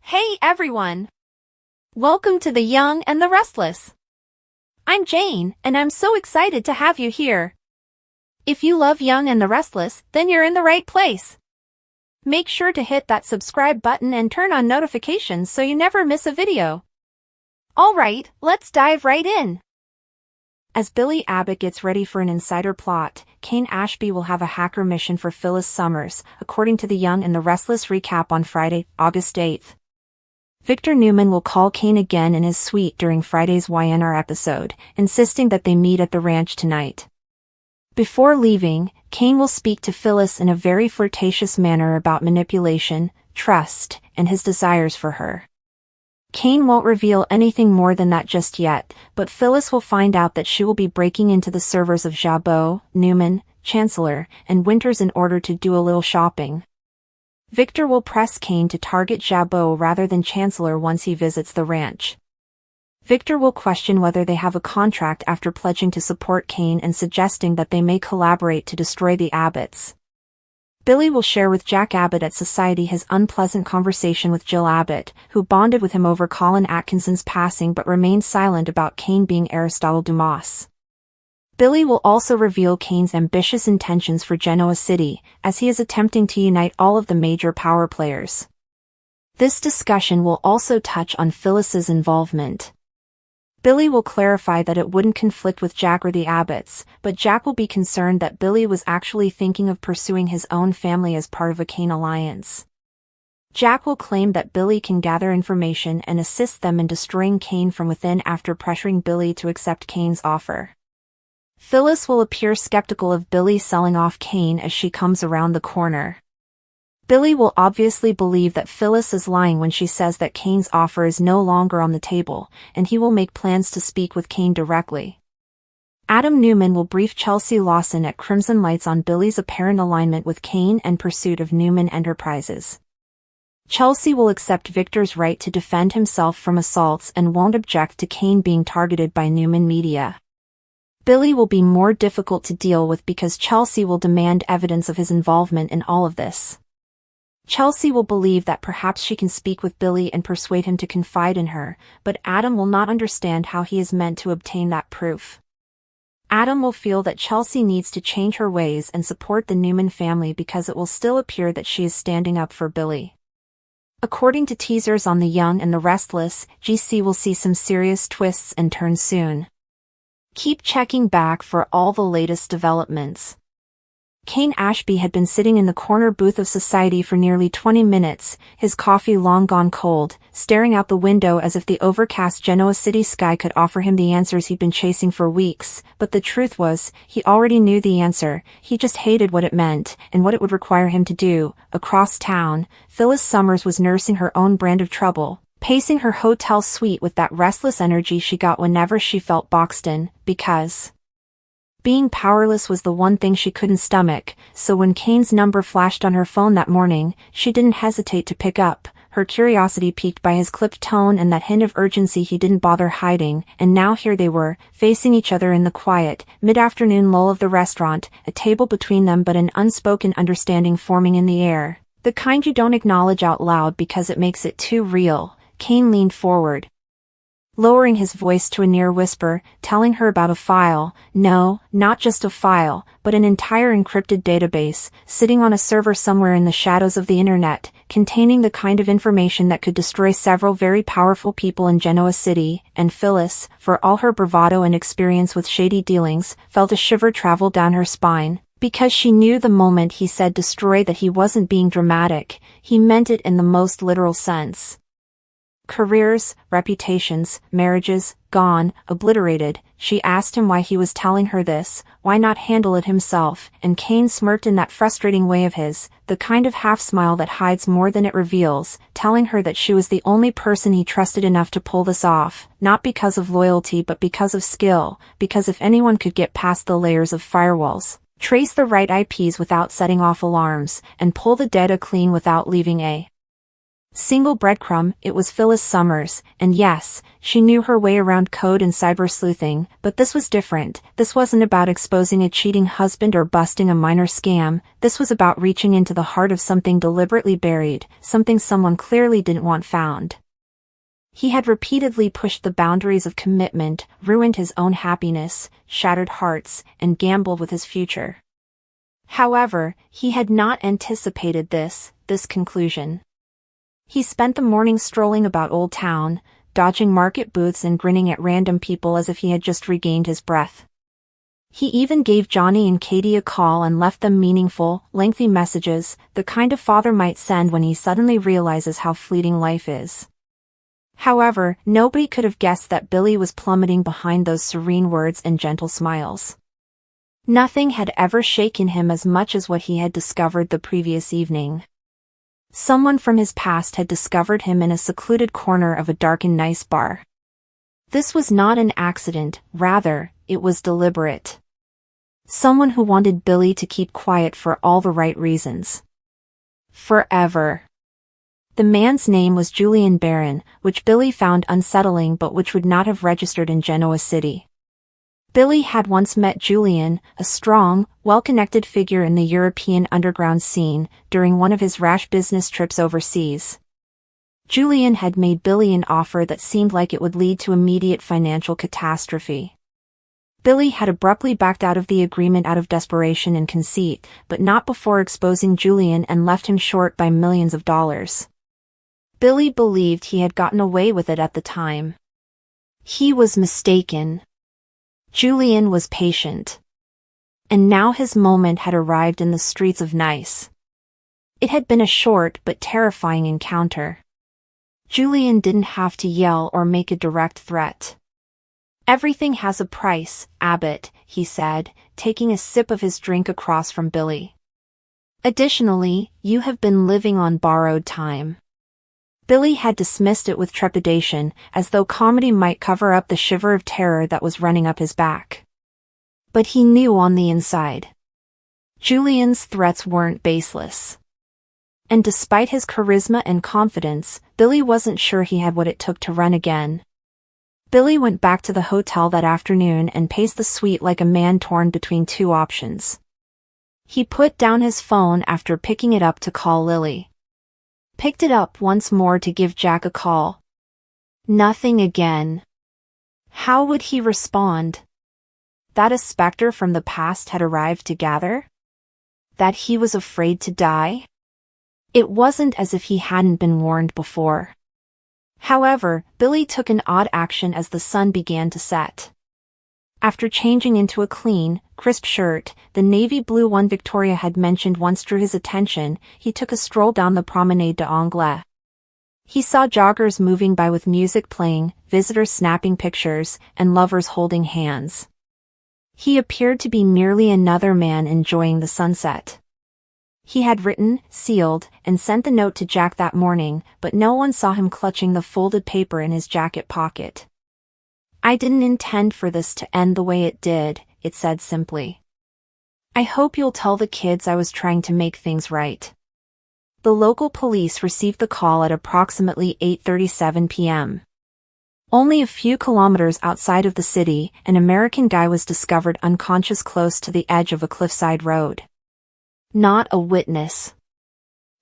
Hey everyone! Welcome to The Young and the Restless. I'm Jane, and I'm so excited to have you here. If you love Young and the Restless, then you're in the right place. Make sure to hit that subscribe button and turn on notifications so you never miss a video. Alright, let's dive right in. As Billy Abbott gets ready for an insider plot, Kane Ashby will have a hacker mission for Phyllis Summers, according to The Young and the Restless recap on Friday, August 8th. Victor Newman will call Kane again in his suite during Friday's YNR episode, insisting that they meet at the ranch tonight. Before leaving, Kane will speak to Phyllis in a very flirtatious manner about manipulation, trust, and his desires for her. Kane won't reveal anything more than that just yet, but Phyllis will find out that she will be breaking into the servers of Jabot, Newman, Chancellor, and Winters in order to do a little shopping. Victor will press Kane to target Jabot rather than Chancellor once he visits the ranch. Victor will question whether they have a contract after pledging to support Kane and suggesting that they may collaborate to destroy the Abbotts. Billy will share with Jack Abbott at Society his unpleasant conversation with Jill Abbott, who bonded with him over Colin Atkinson's passing but remained silent about Kane being Aristotle Dumas. Billy will also reveal Kane's ambitious intentions for Genoa City, as he is attempting to unite all of the major power players. This discussion will also touch on Phyllis's involvement. Billy will clarify that it wouldn't conflict with Jack or the Abbotts, but Jack will be concerned that Billy was actually thinking of pursuing his own family as part of a Kane alliance. Jack will claim that Billy can gather information and assist them in destroying Kane from within after pressuring Billy to accept Kane's offer. Phyllis will appear skeptical of Billy selling off Kane as she comes around the corner. Billy will obviously believe that Phyllis is lying when she says that Kane's offer is no longer on the table, and he will make plans to speak with Kane directly. Adam Newman will brief Chelsea Lawson at Crimson Lights on Billy's apparent alignment with Kane and pursuit of Newman Enterprises. Chelsea will accept Victor's right to defend himself from assaults and won't object to Kane being targeted by Newman Media. Billy will be more difficult to deal with because Chelsea will demand evidence of his involvement in all of this. Chelsea will believe that perhaps she can speak with Billy and persuade him to confide in her, but Adam will not understand how he is meant to obtain that proof. Adam will feel that Chelsea needs to change her ways and support the Newman family because it will still appear that she is standing up for Billy. According to teasers on The Young and the Restless, GC will see some serious twists and turns soon. Keep checking back for all the latest developments. Kane Ashby had been sitting in the corner booth of Society for nearly 20 minutes, his coffee long gone cold, staring out the window as if the overcast Genoa City sky could offer him the answers he'd been chasing for weeks, but the truth was, he already knew the answer, he just hated what it meant, and what it would require him to do. Across town, Phyllis Summers was nursing her own brand of trouble, pacing her hotel suite with that restless energy she got whenever she felt boxed in, because being powerless was the one thing she couldn't stomach, so when Kane's number flashed on her phone that morning, she didn't hesitate to pick up, her curiosity piqued by his clipped tone and that hint of urgency he didn't bother hiding, and now here they were, facing each other in the quiet, mid-afternoon lull of the restaurant, a table between them but an unspoken understanding forming in the air. The kind you don't acknowledge out loud because it makes it too real. Kane leaned forward, lowering his voice to a near whisper, telling her about a file, no, not just a file, but an entire encrypted database, sitting on a server somewhere in the shadows of the internet, containing the kind of information that could destroy several very powerful people in Genoa City, and Phyllis, for all her bravado and experience with shady dealings, felt a shiver travel down her spine, because she knew the moment he said destroy that he wasn't being dramatic, he meant it in the most literal sense. Careers, reputations, marriages, gone, obliterated. She asked him why he was telling her this, why not handle it himself, and Kane smirked in that frustrating way of his, the kind of half-smile that hides more than it reveals, telling her that she was the only person he trusted enough to pull this off, not because of loyalty but because of skill, because if anyone could get past the layers of firewalls, trace the right IPs without setting off alarms, and pull the data clean without leaving a Single breadcrumb, it was Phyllis Summers, and yes, she knew her way around code and cyber sleuthing, but this was different. This wasn't about exposing a cheating husband or busting a minor scam. This was about reaching into the heart of something deliberately buried, something someone clearly didn't want found. He had repeatedly pushed the boundaries of commitment, ruined his own happiness, shattered hearts, and gambled with his future. However, he had not anticipated this conclusion. He spent the morning strolling about Old Town, dodging market booths and grinning at random people as if he had just regained his breath. He even gave Johnny and Katie a call and left them meaningful, lengthy messages, the kind a father might send when he suddenly realizes how fleeting life is. However, nobody could have guessed that Billy was plummeting behind those serene words and gentle smiles. Nothing had ever shaken him as much as what he had discovered the previous evening. Someone from his past had discovered him in a secluded corner of a dark and nice bar. This was not an accident, rather, it was deliberate. Someone who wanted Billy to keep quiet for all the right reasons. Forever. The man's name was Julian Barron, which Billy found unsettling but which would not have registered in Genoa City. Billy had once met Julian, a strong, well-connected figure in the European underground scene, during one of his rash business trips overseas. Julian had made Billy an offer that seemed like it would lead to immediate financial catastrophe. Billy had abruptly backed out of the agreement out of desperation and conceit, but not before exposing Julian and left him short by millions of dollars. Billy believed he had gotten away with it at the time. He was mistaken. Julian was patient. And now his moment had arrived in the streets of Nice. It had been a short but terrifying encounter. Julian didn't have to yell or make a direct threat. "Everything has a price, Abbott," he said, taking a sip of his drink across from Billy. "Additionally, you have been living on borrowed time." Billy had dismissed it with trepidation, as though comedy might cover up the shiver of terror that was running up his back. But he knew on the inside. Julian's threats weren't baseless. And despite his charisma and confidence, Billy wasn't sure he had what it took to run again. Billy went back to the hotel that afternoon and paced the suite like a man torn between two options. He put down his phone after picking it up to call Lily. Picked it up once more to give Jack a call. Nothing again. How would he respond? That a specter from the past had arrived to gather? That he was afraid to die? It wasn't as if he hadn't been warned before. However, Billy took an odd action as the sun began to set. After changing into a clean, crisp shirt, the navy blue one Victoria had mentioned once drew his attention, he took a stroll down the Promenade d'Anglais. He saw joggers moving by with music playing, visitors snapping pictures, and lovers holding hands. He appeared to be merely another man enjoying the sunset. He had written, sealed, and sent the note to Jack that morning, but no one saw him clutching the folded paper in his jacket pocket. "I didn't intend for this to end the way it did," it said simply. "I hope you'll tell the kids I was trying to make things right." The local police received the call at approximately 8:37 p.m. Only a few kilometers outside of the city, an American guy was discovered unconscious close to the edge of a cliffside road. Not a witness.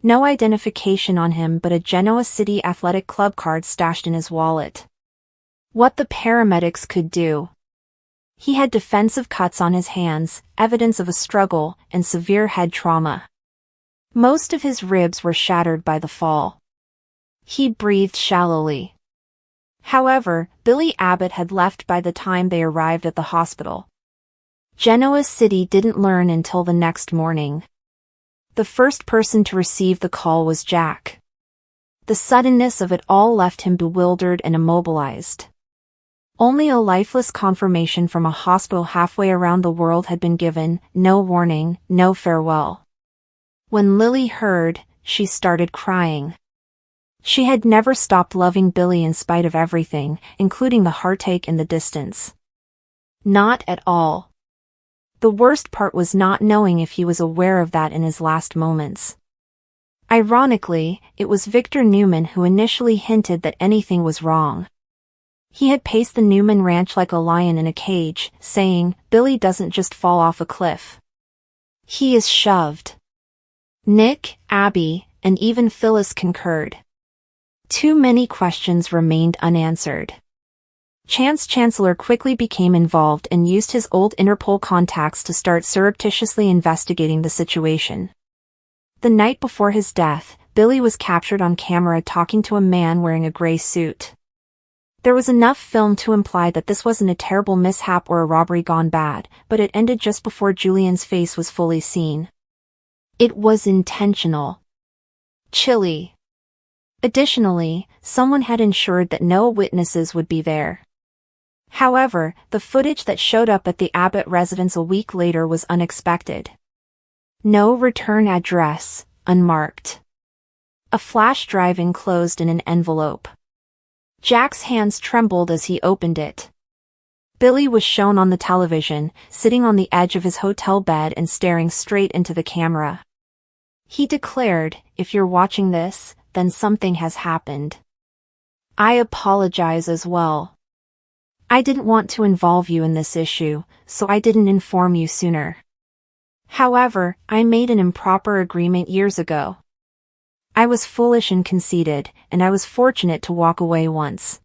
No identification on him but a Genoa City Athletic Club card stashed in his wallet. What the paramedics could do. He had defensive cuts on his hands, evidence of a struggle, and severe head trauma. Most of his ribs were shattered by the fall. He breathed shallowly. However, Billy Abbott had left by the time they arrived at the hospital. Genoa City didn't learn until the next morning. The first person to receive the call was Jack. The suddenness of it all left him bewildered and immobilized. Only a lifeless confirmation from a hospital halfway around the world had been given, no warning, no farewell. When Lily heard, she started crying. She had never stopped loving Billy in spite of everything, including the heartache and the distance. Not at all. The worst part was not knowing if he was aware of that in his last moments. Ironically, it was Victor Newman who initially hinted that anything was wrong. He had paced the Newman ranch like a lion in a cage, saying, "Billy doesn't just fall off a cliff. He is shoved." Nick, Abby, and even Phyllis concurred. Too many questions remained unanswered. Chance Chancellor quickly became involved and used his old Interpol contacts to start surreptitiously investigating the situation. The night before his death, Billy was captured on camera talking to a man wearing a gray suit. There was enough film to imply that this wasn't a terrible mishap or a robbery gone bad, but it ended just before Julian's face was fully seen. It was intentional. Chilly. Additionally, someone had ensured that no witnesses would be there. However, the footage that showed up at the Abbott residence a week later was unexpected. No return address, unmarked. A flash drive enclosed in an envelope. Jack's hands trembled as he opened it. Billy was shown on the television, sitting on the edge of his hotel bed and staring straight into the camera. He declared, "If you're watching this, then something has happened. I apologize as well. I didn't want to involve you in this issue, so I didn't inform you sooner. However, I made an improper agreement years ago. I was foolish and conceited, and I was fortunate to walk away once.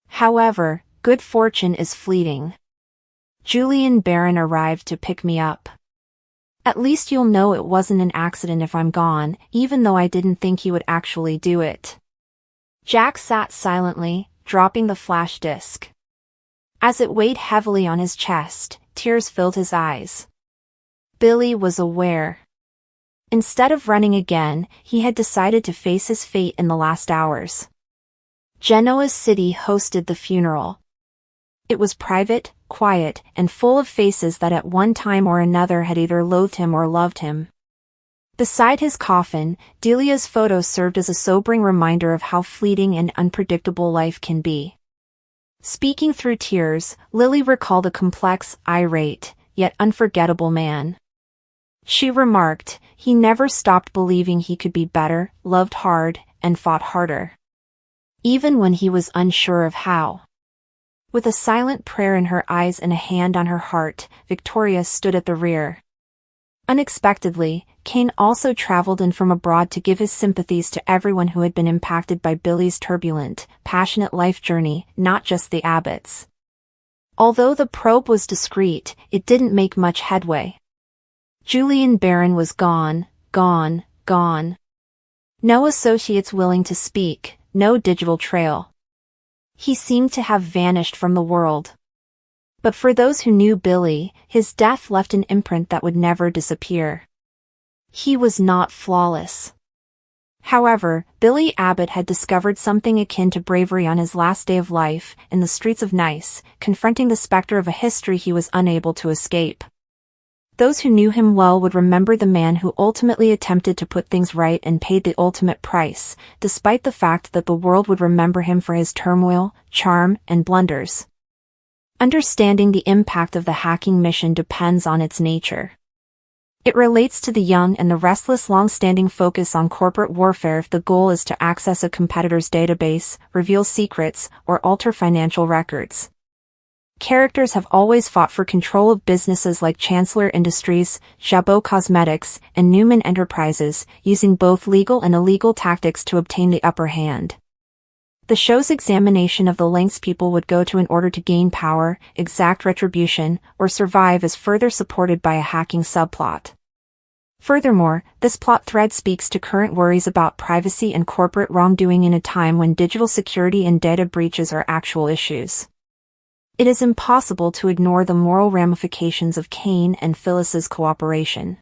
However, good fortune is fleeting. Julian Barron arrived to pick me up. At least you'll know it wasn't an accident if I'm gone, even though I didn't think he would actually do it." Jack sat silently, dropping the flash disc. As it weighed heavily on his chest, tears filled his eyes. Billy was aware. Instead of running again, he had decided to face his fate in the last hours. Genoa City hosted the funeral. It was private, quiet, and full of faces that at one time or another had either loathed him or loved him. Beside his coffin, Delia's photo served as a sobering reminder of how fleeting and unpredictable life can be. Speaking through tears, Lily recalled a complex, irate, yet unforgettable man. She remarked, "He never stopped believing he could be better, loved hard, and fought harder. Even when he was unsure of how." With a silent prayer in her eyes and a hand on her heart, Victoria stood at the rear. Unexpectedly, Kane also traveled in from abroad to give his sympathies to everyone who had been impacted by Billy's turbulent, passionate life journey, not just the Abbotts. Although the probe was discreet, it didn't make much headway. Julian Barron was gone, gone, gone. No associates willing to speak, no digital trail. He seemed to have vanished from the world. But for those who knew Billy, his death left an imprint that would never disappear. He was not flawless. However, Billy Abbott had discovered something akin to bravery on his last day of life, in the streets of Nice, confronting the specter of a history he was unable to escape. Those who knew him well would remember the man who ultimately attempted to put things right and paid the ultimate price, despite the fact that the world would remember him for his turmoil, charm, and blunders. Understanding the impact of the hacking mission depends on its nature. It relates to the young and the restless long-standing focus on corporate warfare if the goal is to access a competitor's database, reveal secrets, or alter financial records. Characters have always fought for control of businesses like Chancellor Industries, Jabot Cosmetics, and Newman Enterprises, using both legal and illegal tactics to obtain the upper hand. The show's examination of the lengths people would go to in order to gain power, exact retribution, or survive is further supported by a hacking subplot. Furthermore, this plot thread speaks to current worries about privacy and corporate wrongdoing in a time when digital security and data breaches are actual issues. It is impossible to ignore the moral ramifications of Kane and Phyllis's cooperation.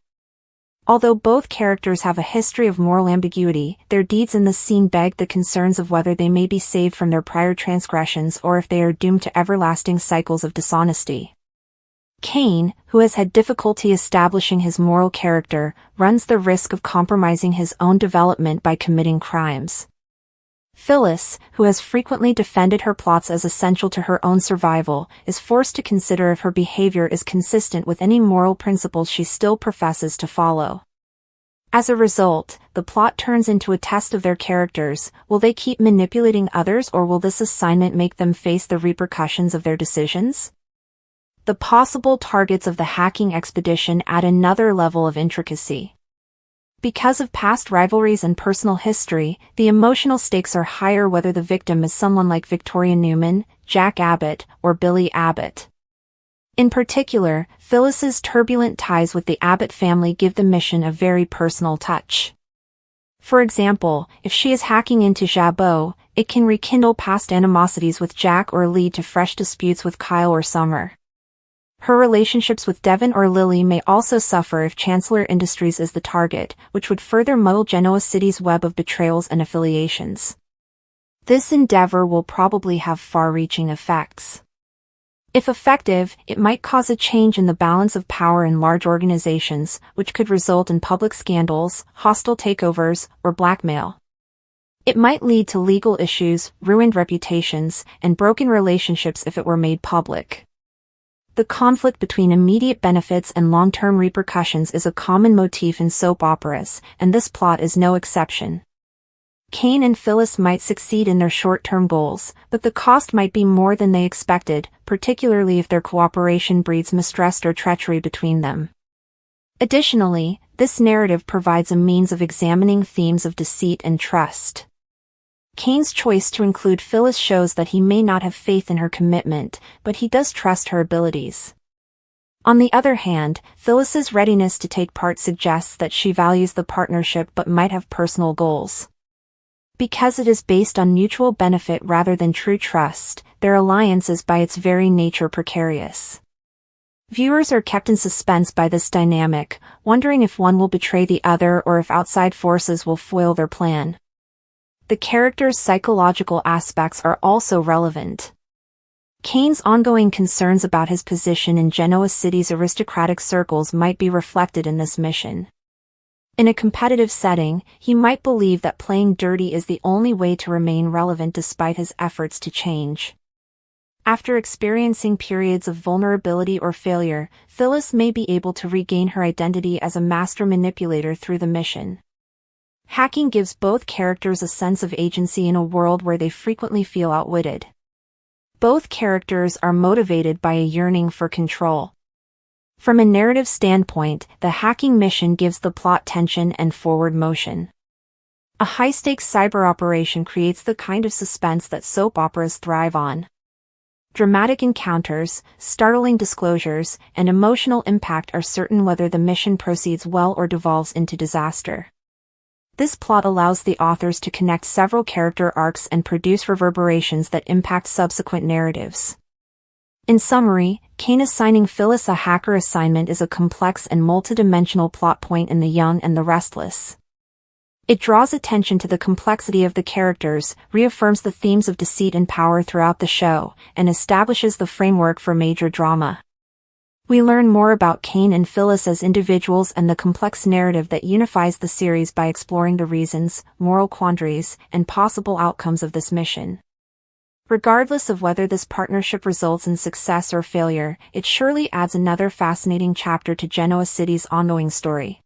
Although both characters have a history of moral ambiguity, their deeds in this scene beg the concerns of whether they may be saved from their prior transgressions or if they are doomed to everlasting cycles of dishonesty. Kane, who has had difficulty establishing his moral character, runs the risk of compromising his own development by committing crimes. Phyllis, who has frequently defended her plots as essential to her own survival, is forced to consider if her behavior is consistent with any moral principles she still professes to follow. As a result, the plot turns into a test of their characters. Will they keep manipulating others, or will this assignment make them face the repercussions of their decisions? The possible targets of the hacking expedition add another level of intricacy. Because of past rivalries and personal history, the emotional stakes are higher, whether the victim is someone like Victoria Newman, Jack Abbott, or Billy Abbott. In particular, Phyllis's turbulent ties with the Abbott family give the mission a very personal touch. For example, if she is hacking into Jabot, it can rekindle past animosities with Jack or lead to fresh disputes with Kyle or Summer. Her relationships with Devon or Lily may also suffer if Chancellor Industries is the target, which would further muddle Genoa City's web of betrayals and affiliations. This endeavor will probably have far-reaching effects. If effective, it might cause a change in the balance of power in large organizations, which could result in public scandals, hostile takeovers, or blackmail. It might lead to legal issues, ruined reputations, and broken relationships if it were made public. The conflict between immediate benefits and long-term repercussions is a common motif in soap operas, and this plot is no exception. Kane and Phyllis might succeed in their short-term goals, but the cost might be more than they expected, particularly if their cooperation breeds mistrust or treachery between them. Additionally, this narrative provides a means of examining themes of deceit and trust. Kane's choice to include Phyllis shows that he may not have faith in her commitment, but he does trust her abilities. On the other hand, Phyllis's readiness to take part suggests that she values the partnership but might have personal goals. Because it is based on mutual benefit rather than true trust, their alliance is by its very nature precarious. Viewers are kept in suspense by this dynamic, wondering if one will betray the other or if outside forces will foil their plan. The characters' psychological aspects are also relevant. Kane's ongoing concerns about his position in Genoa City's aristocratic circles might be reflected in this mission. In a competitive setting, he might believe that playing dirty is the only way to remain relevant despite his efforts to change. After experiencing periods of vulnerability or failure, Phyllis may be able to regain her identity as a master manipulator through the mission. Hacking gives both characters a sense of agency in a world where they frequently feel outwitted. Both characters are motivated by a yearning for control. From a narrative standpoint, the hacking mission gives the plot tension and forward motion. A high-stakes cyber operation creates the kind of suspense that soap operas thrive on. Dramatic encounters, startling disclosures, and emotional impact are certain whether the mission proceeds well or devolves into disaster. This plot allows the authors to connect several character arcs and produce reverberations that impact subsequent narratives. In summary, Kane assigning Phyllis a hacker assignment is a complex and multidimensional plot point in The Young and the Restless. It draws attention to the complexity of the characters, reaffirms the themes of deceit and power throughout the show, and establishes the framework for major drama. We learn more about Kane and Phyllis as individuals and the complex narrative that unifies the series by exploring the reasons, moral quandaries, and possible outcomes of this mission. Regardless of whether this partnership results in success or failure, it surely adds another fascinating chapter to Genoa City's ongoing story.